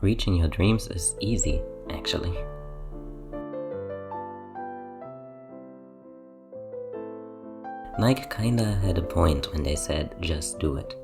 reaching your dreams is easy, actually. Nike kinda had a point when they said, just do it.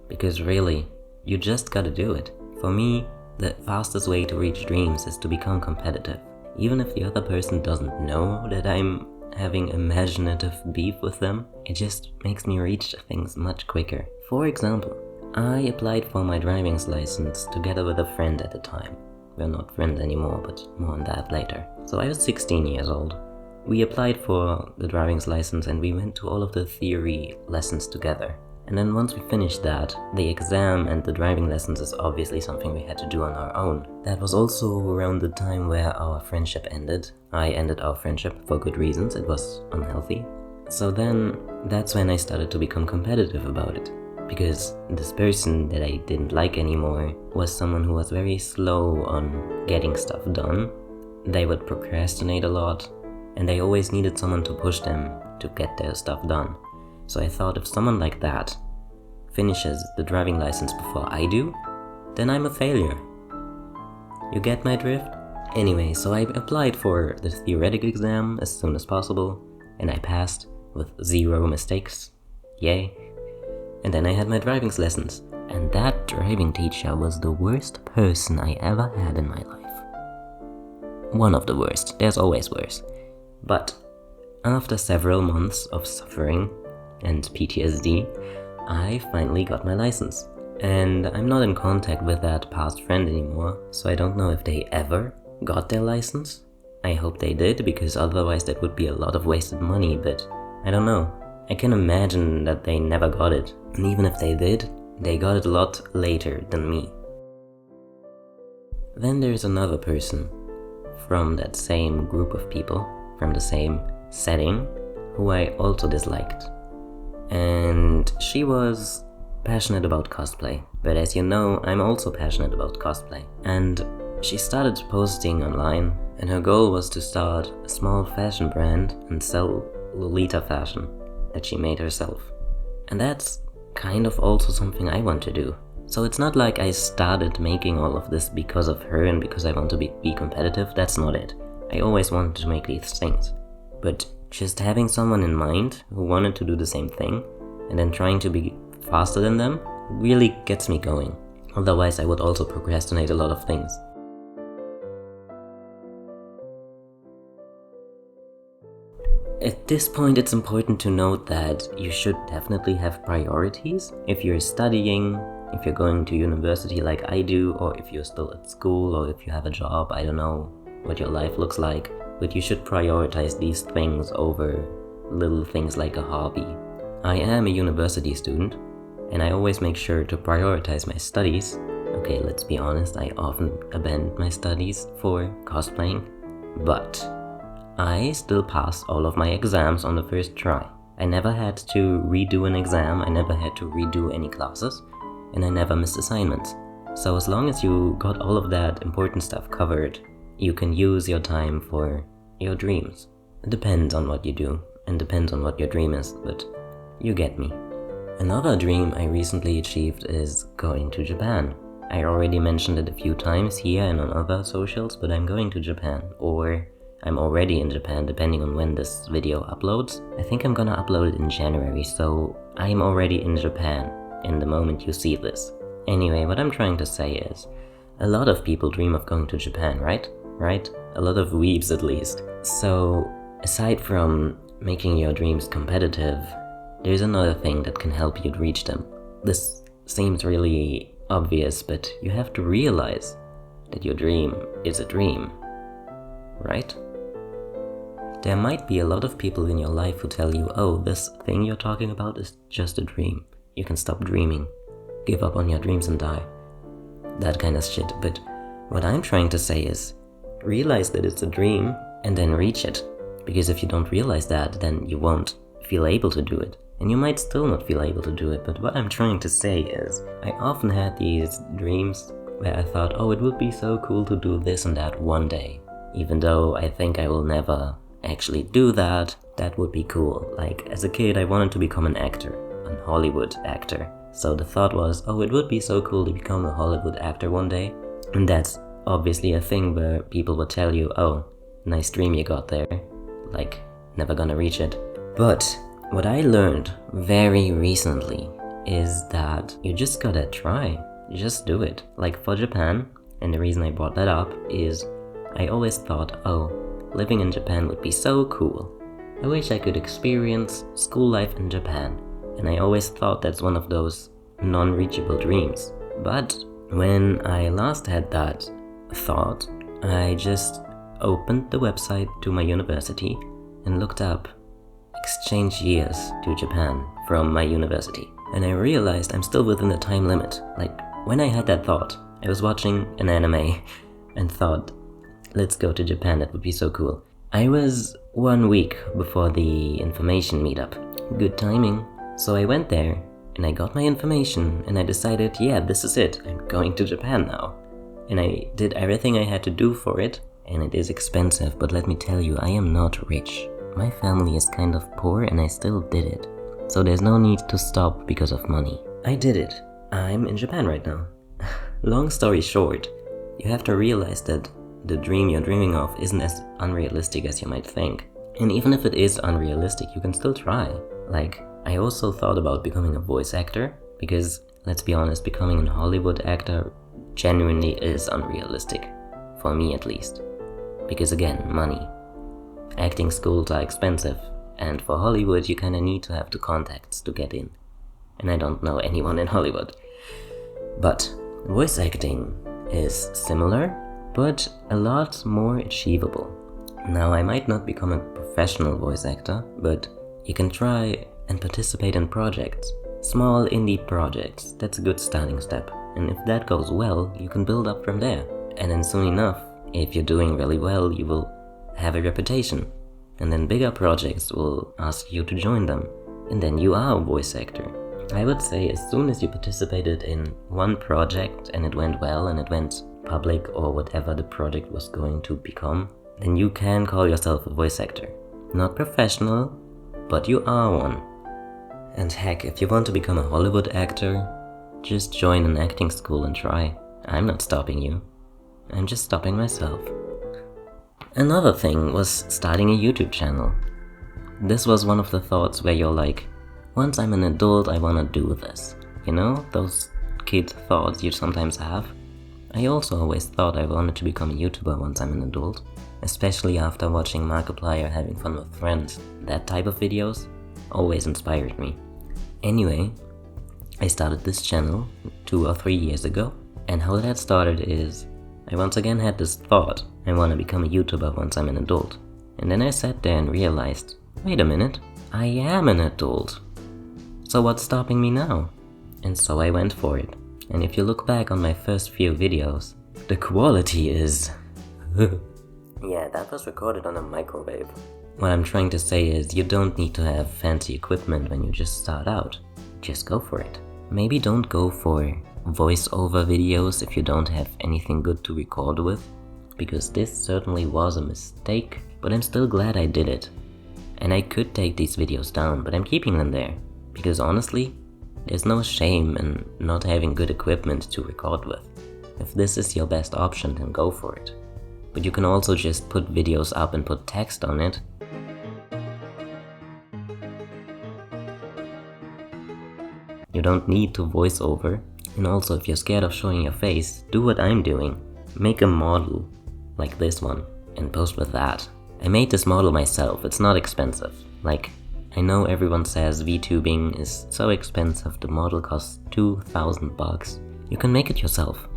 Because really, you just gotta do it. For me, the fastest way to reach dreams is to become competitive. Even if the other person doesn't know that I'm having imaginative beef with them, it just makes me reach things much quicker. For example, I applied for my driving license together with a friend at the time. We're not friends anymore, but more on that later. So I was 16 years old. We applied for the driving license and we went to all of the theory lessons together. And then once we finished that, the exam and the driving lessons is obviously something we had to do on our own. That was also around the time where our friendship ended. I ended our friendship for good reasons, it was unhealthy. So then, that's when I started to become competitive about it. Because this person that I didn't like anymore was someone who was very slow on getting stuff done. They would procrastinate a lot, and they always needed someone to push them to get their stuff done. So I thought if someone like that finishes the driving license before I do, then I'm a failure. You get my drift? Anyway, so I applied for the theoretical exam as soon as possible, and I passed with 0 mistakes. Yay. And then I had my driving lessons, and that driving teacher was the worst person I ever had in my life. One of the worst, there's always worse. But after several months of suffering and PTSD, I finally got my license. And I'm not in contact with that past friend anymore, so I don't know if they ever got their license. I hope they did, because otherwise that would be a lot of wasted money, but I don't know. I can imagine that they never got it. And even if they did, they got it a lot later than me. Then there's another person from that same group of people, from the same setting, who I also disliked. And she was passionate about cosplay. But as you know, I'm also passionate about cosplay. And she started posting online, and her goal was to start a small fashion brand and sell Lolita fashion that she made herself. And that's kind of also something I want to do. So it's not like I started making all of this because of her and because I want to be competitive, that's not it. I always wanted to make these things. But just having someone in mind who wanted to do the same thing and then trying to be faster than them really gets me going. Otherwise I would also procrastinate a lot of things. At this point it's important to note that you should definitely have priorities. If you're studying, if you're going to university like I do, or if you're still at school, or if you have a job, I don't know what your life looks like, but you should prioritize these things over little things like a hobby. I am a university student, and I always make sure to prioritize my studies. Okay, let's be honest, I often abandon my studies for cosplaying, but I still passed all of my exams on the first try. I never had to redo an exam, I never had to redo any classes, and I never missed assignments. So as long as you got all of that important stuff covered, you can use your time for your dreams. It depends on what you do, and depends on what your dream is, but you get me. Another dream I recently achieved is going to Japan. I already mentioned it a few times here and on other socials, but I'm going to Japan, or I'm already in Japan depending on when this video uploads. I think I'm gonna upload it in January, so I'm already in Japan in the moment you see this. Anyway, what I'm trying to say is, a lot of people dream of going to Japan, right? A lot of weebs at least. So, aside from making your dreams competitive, there's another thing that can help you reach them. This seems really obvious, but you have to realize that your dream is a dream, right? There might be a lot of people in your life who tell you, oh, this thing you're talking about is just a dream. You can stop dreaming. Give up on your dreams and die. That kind of shit. But what I'm trying to say is, realize that it's a dream and then reach it. Because if you don't realize that, then you won't feel able to do it. And you might still not feel able to do it. But what I'm trying to say is, I often had these dreams where I thought, oh, it would be so cool to do this and that one day. Even though I think I will never actually do that, that would be cool. Like, as a kid, I wanted to become an actor, a Hollywood actor. So the thought was, oh, it would be so cool to become a Hollywood actor one day. And that's obviously a thing where people will tell you, oh, nice dream you got there, like, never gonna reach it. But what I learned very recently is that you just gotta try, just do it. Like for Japan, and the reason I brought that up is I always thought, oh, living in Japan would be so cool. I wish I could experience school life in Japan. And I always thought that's one of those non-reachable dreams. But when I last had that thought, I just opened the website to my university and looked up exchange years to Japan from my university. And I realized I'm still within the time limit. Like, when I had that thought, I was watching an anime and thought, let's go to Japan, that would be so cool. I was 1 week before the information meetup. Good timing. So I went there and I got my information and I decided, yeah, this is it. I'm going to Japan now. And I did everything I had to do for it. And it is expensive, but let me tell you, I am not rich. My family is kind of poor and I still did it. So there's no need to stop because of money. I did it. I'm in Japan right now. Long story short, you have to realize that the dream you're dreaming of isn't as unrealistic as you might think. And even if it is unrealistic, you can still try. Like, I also thought about becoming a voice actor, because, let's be honest, becoming a Hollywood actor genuinely is unrealistic. For me at least. Because again, money. Acting schools are expensive, and for Hollywood you kinda need to have the contacts to get in. And I don't know anyone in Hollywood. But voice acting is similar, but a lot more achievable. Now, I might not become a professional voice actor, but you can try and participate in projects. Small indie projects, that's a good starting step. And if that goes well, you can build up from there. And then soon enough, if you're doing really well, you will have a reputation. And then bigger projects will ask you to join them. And then you are a voice actor. I would say as soon as you participated in one project and it went well and it went public or whatever the project was going to become, then you can call yourself a voice actor. Not professional, but you are one. And heck, if you want to become a Hollywood actor, just join an acting school and try. I'm not stopping you. I'm just stopping myself. Another thing was starting a YouTube channel. This was one of the thoughts where you're like, once I'm an adult, I wanna do this. You know, those kid thoughts you sometimes have. I also always thought I wanted to become a YouTuber once I'm an adult. Especially after watching Markiplier having fun with friends. That type of videos always inspired me. Anyway, I started this channel 2 or 3 years ago. And how that started is, I once again had this thought, I want to become a YouTuber once I'm an adult. And then I sat there and realized, wait a minute, I am an adult. So what's stopping me now? And so I went for it. And if you look back on my first few videos, the quality is... Yeah, that was recorded on a microwave. What I'm trying to say is, you don't need to have fancy equipment when you just start out. Just go for it. Maybe don't go for voiceover videos if you don't have anything good to record with, because this certainly was a mistake, but I'm still glad I did it. And I could take these videos down, but I'm keeping them there, because honestly, there's no shame in not having good equipment to record with. If this is your best option, then go for it. But you can also just put videos up and put text on it. You don't need to voice over. And also, if you're scared of showing your face, do what I'm doing. Make a model, like this one, and post with that. I made this model myself, it's not expensive. Like, I know everyone says VTubing is so expensive, the model costs 2,000 bucks. You can make it yourself.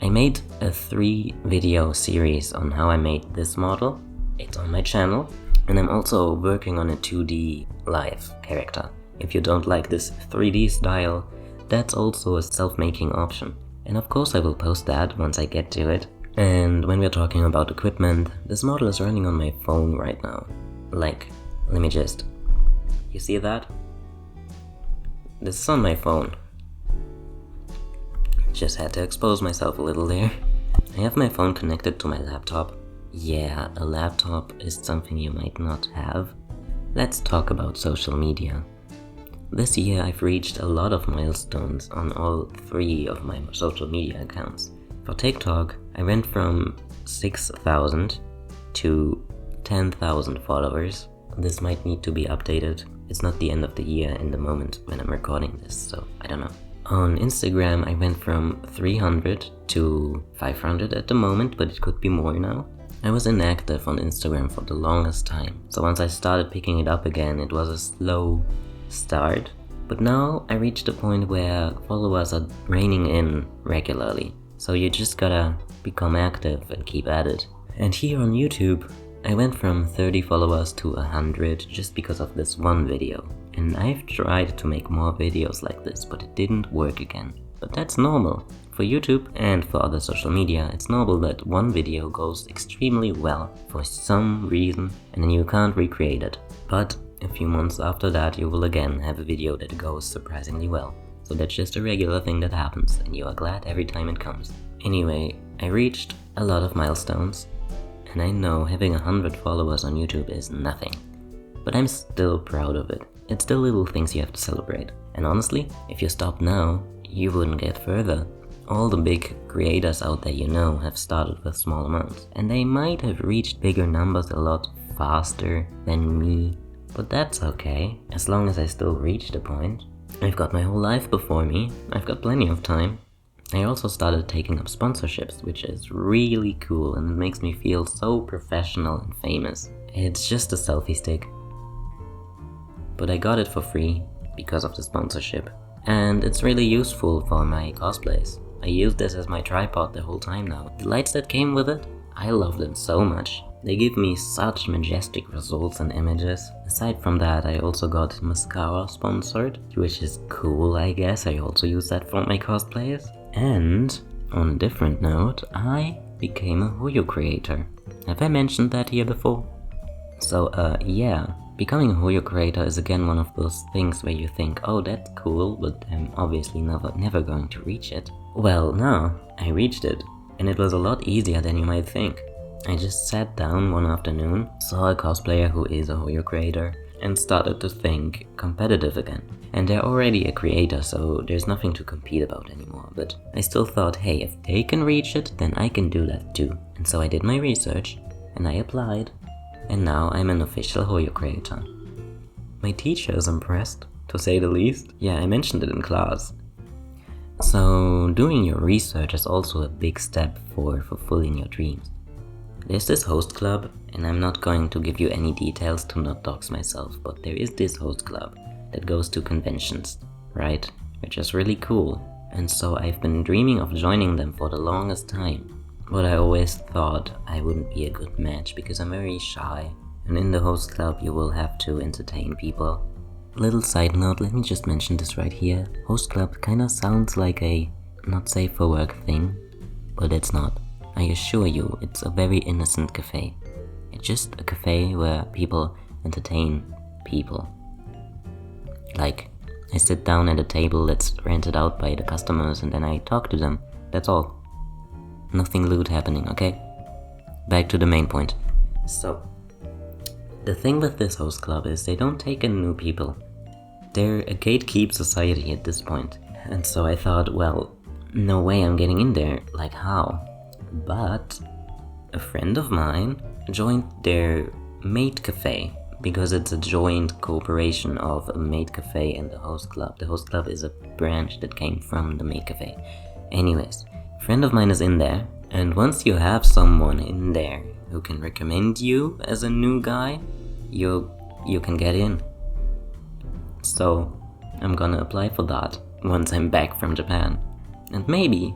I made a 3-video series on how I made this model. It's on my channel. And I'm also working on a 2D live character. If you don't like this 3D style, that's also a self-making option. And of course I will post that once I get to it. And when we're talking about equipment, this model is running on my phone right now. Like, let me just... You see that? This is on my phone. Just had to expose myself a little there. I have my phone connected to my laptop. Yeah, a laptop is something you might not have. Let's talk about social media. This year I've reached a lot of milestones on all 3 of my social media accounts. For TikTok, I went from 6,000 to 10,000 followers. This might need to be updated. It's not the end of the year in the moment when I'm recording this, so I don't know. On Instagram, I went from 300 to 500 at the moment, but it could be more now. I was inactive on Instagram for the longest time, so once I started picking it up again, it was a slow start. But now I reached a point where followers are raining in regularly, so you just gotta become active and keep at it. And here on YouTube, I went from 30 followers to 100 just because of this one video. And I've tried to make more videos like this, but it didn't work again. But that's normal. For YouTube and for other social media, it's normal that one video goes extremely well for some reason and then you can't recreate it. But a few months after that, you will again have a video that goes surprisingly well. So that's just a regular thing that happens and you are glad every time it comes. Anyway, I reached a lot of milestones and I know having 100 followers on YouTube is nothing. But I'm still proud of it. It's the little things you have to celebrate. And honestly, if you stop now, you wouldn't get further. All the big creators out there you know have started with small amounts. And they might have reached bigger numbers a lot faster than me. But that's okay, as long as I still reach the point. I've got my whole life before me. I've got plenty of time. I also started taking up sponsorships, which is really cool and it makes me feel so professional and famous. It's just a selfie stick. But I got it for free because of the sponsorship. And it's really useful for my cosplays. I use this as my tripod the whole time now. The lights that came with it, I love them so much. They give me such majestic results and images. Aside from that, I also got mascara sponsored, which is cool, I guess. I also use that for my cosplays. And on a different note, I became a hoyocreator. Have I mentioned that here before? So yeah, becoming a hoyocreator is again one of those things where you think, oh that's cool, but I'm obviously never going to reach it. Well, no, I reached it, and it was a lot easier than you might think. I just sat down one afternoon, saw a cosplayer who is a hoyocreator, and started to think competitive again. And they're already a creator, so there's nothing to compete about anymore, but I still thought, hey, if they can reach it, then I can do that too. And so I did my research, and I applied, and now I'm an official hoyocreator. My teacher is impressed, to say the least. Yeah, I mentioned it in class. So doing your research is also a big step for fulfilling your dreams. There's this host club, and I'm not going to give you any details to not dox myself, but there is this host club that goes to conventions, right? Which is really cool. And so I've been dreaming of joining them for the longest time. But I always thought I wouldn't be a good match because I'm very shy. And in the host club you will have to entertain people. Little side note, let me just mention this right here. Host club kinda sounds like a not safe for work thing, but it's not. I assure you, it's a very innocent cafe. It's just a cafe where people entertain people. Like, I sit down at a table that's rented out by the customers and then I talk to them. That's all. Nothing lewd happening, okay? Back to the main point. So, the thing with this host club is they don't take in new people. They're a gatekeep society at this point. And so I thought, well, no way I'm getting in there. Like, how? But a friend of mine joined their maid cafe because it's a joint cooperation of a maid cafe and the host club. The host club is a branch that came from the maid cafe. Anyways, a friend of mine is in there, and once you have someone in there who can recommend you as a new guy, you can get in. So I'm gonna apply for that once I'm back from Japan. And maybe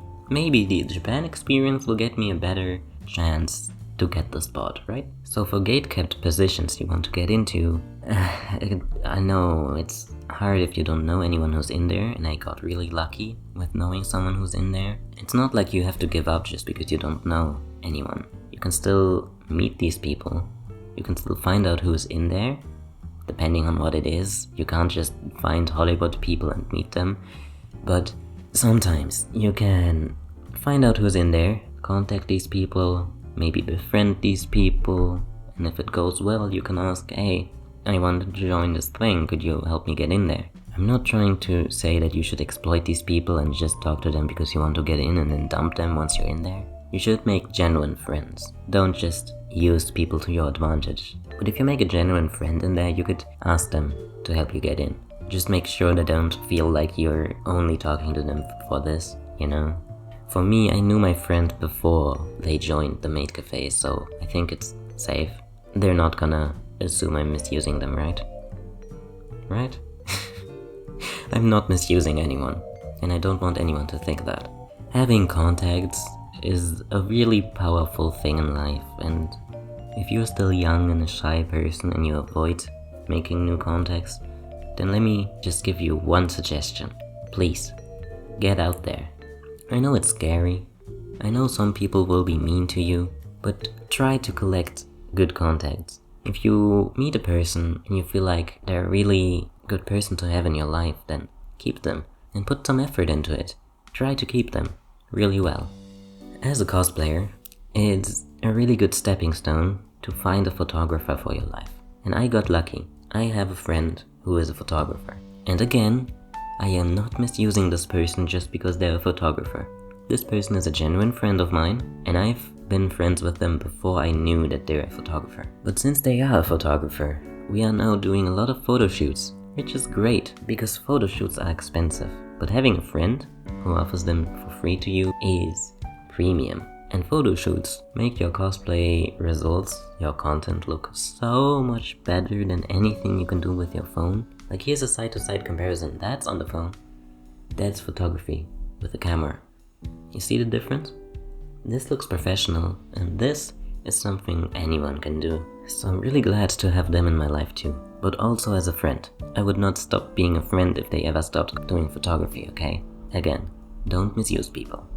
the Japan experience will get me a better chance to get the spot, right? So for gate-kept positions you want to get into, I know it's hard if you don't know anyone who's in there, and I got really lucky with knowing someone who's in there. It's not like you have to give up just because you don't know anyone. You can still meet these people. You can still find out who's in there, depending on what it is. You can't just find Hollywood people and meet them, but sometimes you can find out who's in there, contact these people, maybe befriend these people, and if it goes well you can ask, hey, I want to join this thing, could you help me get in there? I'm not trying to say that you should exploit these people and just talk to them because you want to get in and then dump them once you're in there. You should make genuine friends. Don't just use people to your advantage. But if you make a genuine friend in there, you could ask them to help you get in. Just make sure they don't feel like you're only talking to them for this, you know? For me, I knew my friend before they joined the maid cafe, so I think it's safe. They're not gonna assume I'm misusing them, right? Right? I'm not misusing anyone, and I don't want anyone to think that. Having contacts is a really powerful thing in life, and if you're still young and a shy person and you avoid making new contacts, then let me just give you one suggestion. Please, get out there. I know it's scary. I know some people will be mean to you, but try to collect good contacts. If you meet a person and you feel like they're a really good person to have in your life, then keep them and put some effort into it. Try to keep them really well. As a cosplayer, it's a really good stepping stone to find a photographer for your life. And I got lucky. I have a friend who is a photographer. And again, I am not misusing this person just because they're a photographer. This person is a genuine friend of mine, and I've been friends with them before I knew that they're a photographer. But since they are a photographer, we are now doing a lot of photo shoots, which is great because photo shoots are expensive. But having a friend who offers them for free to you is premium. And photo shoots make your cosplay results, your content look so much better than anything you can do with your phone. Like here's a side-to-side comparison. That's on the phone. That's photography with a camera. You see the difference? This looks professional, and this is something anyone can do. So I'm really glad to have them in my life too. But also as a friend. I would not stop being a friend if they ever stopped doing photography, okay? Again, don't misuse people.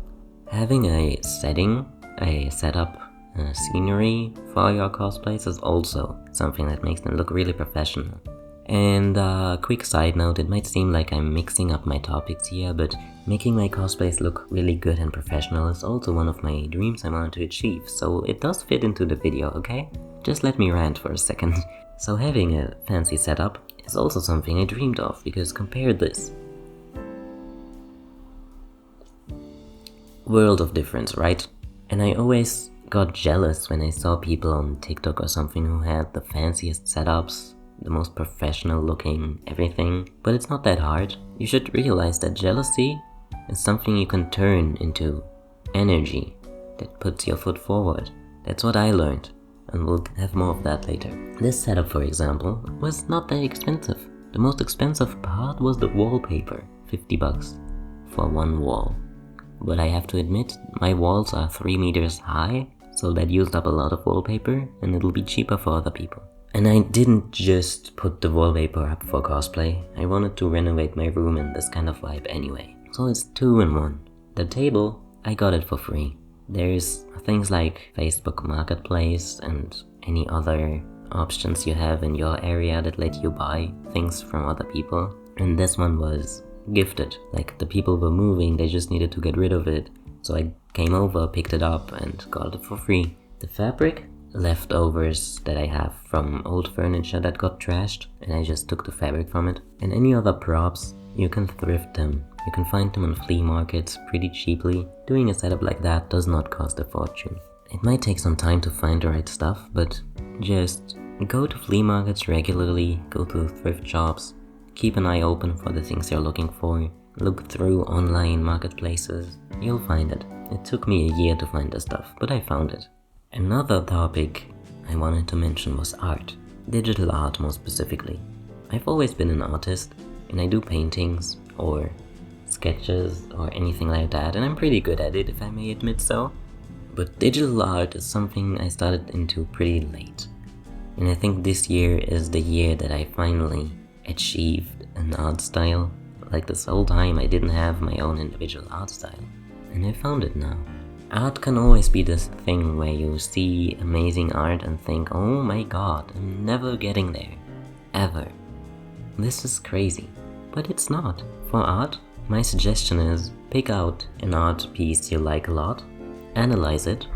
Having a setting, a setup, a scenery for your cosplays is also something that makes them look really professional. And a quick side note, it might seem like I'm mixing up my topics here, but making my cosplays look really good and professional is also one of my dreams I want to achieve, so it does fit into the video, okay? Just let me rant for a second. So having a fancy setup is also something I dreamed of, because compare this. World of difference, right? And I always got jealous when I saw people on TikTok or something who had the fanciest setups, the most professional looking everything, but it's not that hard. You should realize that jealousy is something you can turn into energy that puts your foot forward. That's what I learned, and we'll have more of that later. This setup, for example, was not that expensive. The most expensive part was the wallpaper, 50 bucks for one wall. But I have to admit, my walls are 3 meters high, so that used up a lot of wallpaper, and it'll be cheaper for other people. And I didn't just put the wallpaper up for cosplay, I wanted to renovate my room in this kind of vibe anyway. So it's 2 in 1. The table, I got it for free. There's things like Facebook Marketplace and any other options you have in your area that let you buy things from other people. And this one was gifted. Like the people were moving, they just needed to get rid of it. So I came over, picked it up and got it for free. The fabric? Leftovers that I have from old furniture that got trashed, and I just took the fabric from it. And any other props, you can thrift them. You can find them on flea markets pretty cheaply. Doing a setup like that does not cost a fortune. It might take some time to find the right stuff, but just go to flea markets regularly, go to thrift shops, keep an eye open for the things you're looking for, look through online marketplaces, you'll find it. It took me a year to find the stuff, but I found it. Another topic I wanted to mention was art. Digital art more specifically. I've always been an artist, and I do paintings or sketches or anything like that, and I'm pretty good at it if I may admit so. But digital art is something I started into pretty late. And I think this year is the year that I finally achieved an art style. Like this whole time I didn't have my own individual art style, and I found it now. Art can always be this thing where you see amazing art and think, oh my god, I'm never getting there. Ever. This is crazy. But it's not. For art, my suggestion is pick out an art piece you like a lot, analyze it,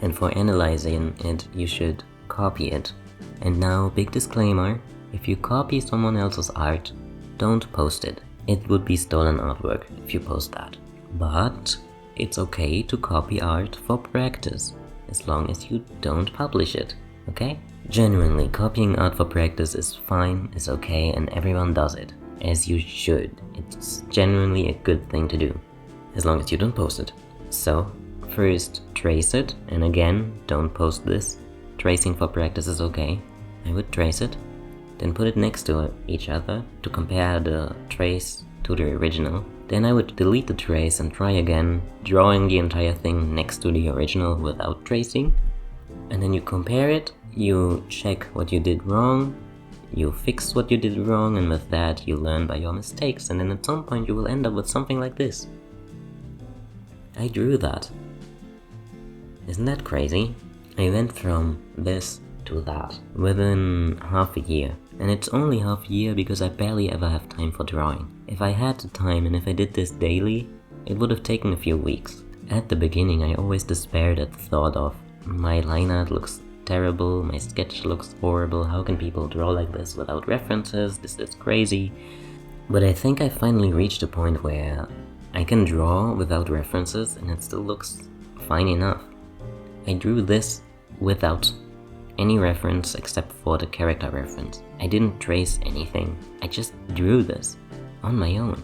and for analyzing it, you should copy it. And now, big disclaimer, if you copy someone else's art, don't post it. It would be stolen artwork if you post that. But it's okay to copy art for practice, as long as you don't publish it, okay? Genuinely, copying art for practice is fine, is okay, and everyone does it, as you should. It's genuinely a good thing to do, as long as you don't post it. So, first trace it, and again, don't post this. Tracing for practice is okay. I would trace it, then put it next to each other to compare the trace to the original. Then I would delete the trace and try again, drawing the entire thing next to the original without tracing. And then you compare it, you check what you did wrong, you fix what you did wrong, and with that you learn by your mistakes, and then at some point you will end up with something like this. I drew that. Isn't that crazy? I went from this to that within half a year. And it's only half a year because I barely ever have time for drawing. If I had the time and if I did this daily, it would have taken a few weeks. At the beginning I always despaired at the thought of, my line art looks terrible, my sketch looks horrible, how can people draw like this without references, this is crazy. But I think I finally reached a point where I can draw without references and it still looks fine enough. I drew this without any reference except for the character reference. I didn't trace anything, I just drew this on my own,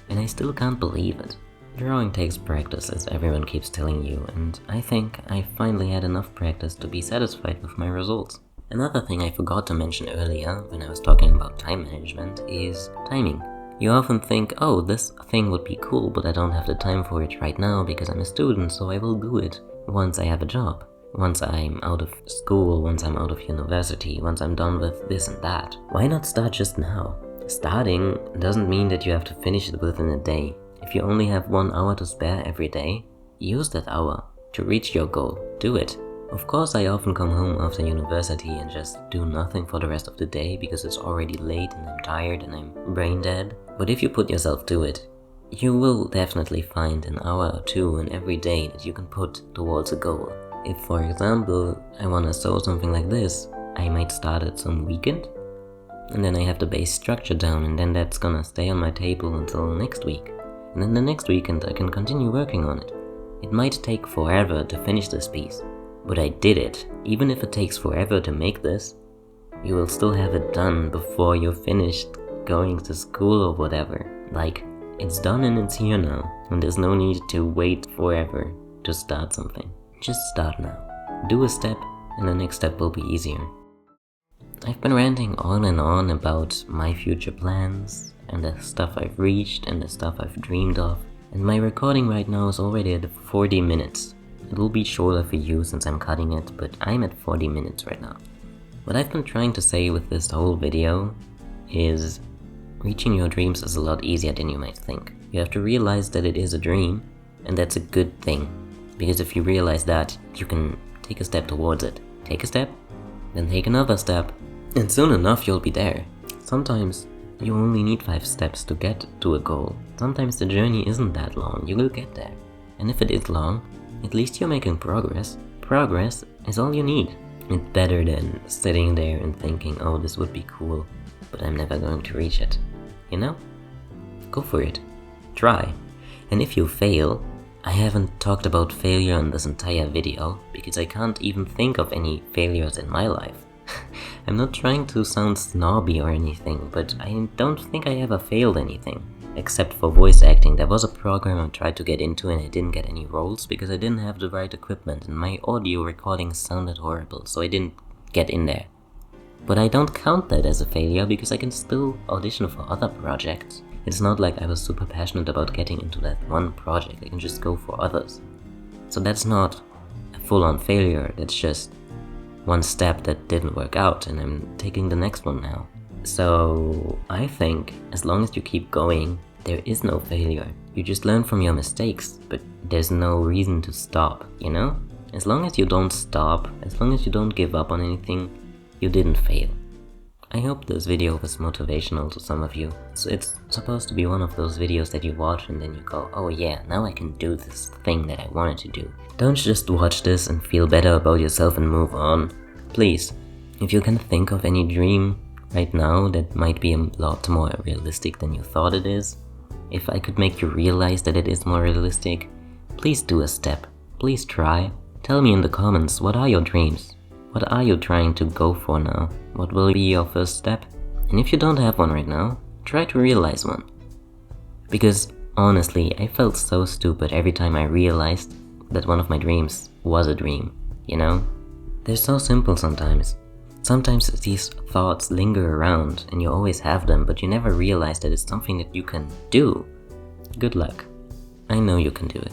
and I still can't believe it. Drawing takes practice, as everyone keeps telling you, and I think I finally had enough practice to be satisfied with my results. Another thing I forgot to mention earlier when I was talking about time management is timing. You often think, oh, this thing would be cool, but I don't have the time for it right now because I'm a student, so I will do it once I have a job. Once I'm out of school, once I'm out of university, once I'm done with this and that. Why not start just now? Starting doesn't mean that you have to finish it within a day. If you only have 1 hour to spare every day, use that hour to reach your goal. Do it. Of course, I often come home after university and just do nothing for the rest of the day because it's already late and I'm tired and I'm brain dead. But if you put yourself to it, you will definitely find an hour or two in every day that you can put towards a goal. If, for example, I want to sew something like this, I might start it some weekend, and then I have the base structure down, and then that's gonna stay on my table until next week. And then the next weekend I can continue working on it. It might take forever to finish this piece, but I did it. Even if it takes forever to make this, you will still have it done before you're finished going to school or whatever. Like, it's done and it's here now, and there's no need to wait forever to start something. Just start now. Do a step, and the next step will be easier. I've been ranting on and on about my future plans, and the stuff I've reached, and the stuff I've dreamed of, and my recording right now is already at 40 minutes. It will be shorter for you since I'm cutting it, but I'm at 40 minutes right now. What I've been trying to say with this whole video is, reaching your dreams is a lot easier than you might think. You have to realize that it is a dream, and that's a good thing. Because if you realize that, you can take a step towards it. Take a step, then take another step, and soon enough you'll be there. Sometimes you only need 5 steps to get to a goal. Sometimes the journey isn't that long, you will get there. And if it is long, at least you're making progress. Progress is all you need. It's better than sitting there and thinking, oh, this would be cool, but I'm never going to reach it. You know? Go for it. Try. And if you fail, I haven't talked about failure in this entire video, because I can't even think of any failures in my life. I'm not trying to sound snobby or anything, but I don't think I ever failed anything. Except for voice acting. There was a program I tried to get into and I didn't get any roles because I didn't have the right equipment and my audio recording sounded horrible, so I didn't get in there. But I don't count that as a failure because I can still audition for other projects. It's not like I was super passionate about getting into that one project, I can just go for others. So that's not a full-on failure, that's just one step that didn't work out and I'm taking the next one now. So I think as long as you keep going, there is no failure. You just learn from your mistakes, but there's no reason to stop, you know? As long as you don't stop, as long as you don't give up on anything, you didn't fail. I hope this video was motivational to some of you. So it's supposed to be one of those videos that you watch and then you go, oh yeah, now I can do this thing that I wanted to do. Don't just watch this and feel better about yourself and move on. Please, if you can think of any dream right now that might be a lot more realistic than you thought it is, if I could make you realize that it is more realistic, please do a step. Please try. Tell me in the comments, what are your dreams? What are you trying to go for now? What will be your first step? And if you don't have one right now, try to realize one. Because honestly, I felt so stupid every time I realized that one of my dreams was a dream, you know? They're so simple sometimes. Sometimes these thoughts linger around and you always have them, but you never realize that it's something that you can do. Good luck. I know you can do it.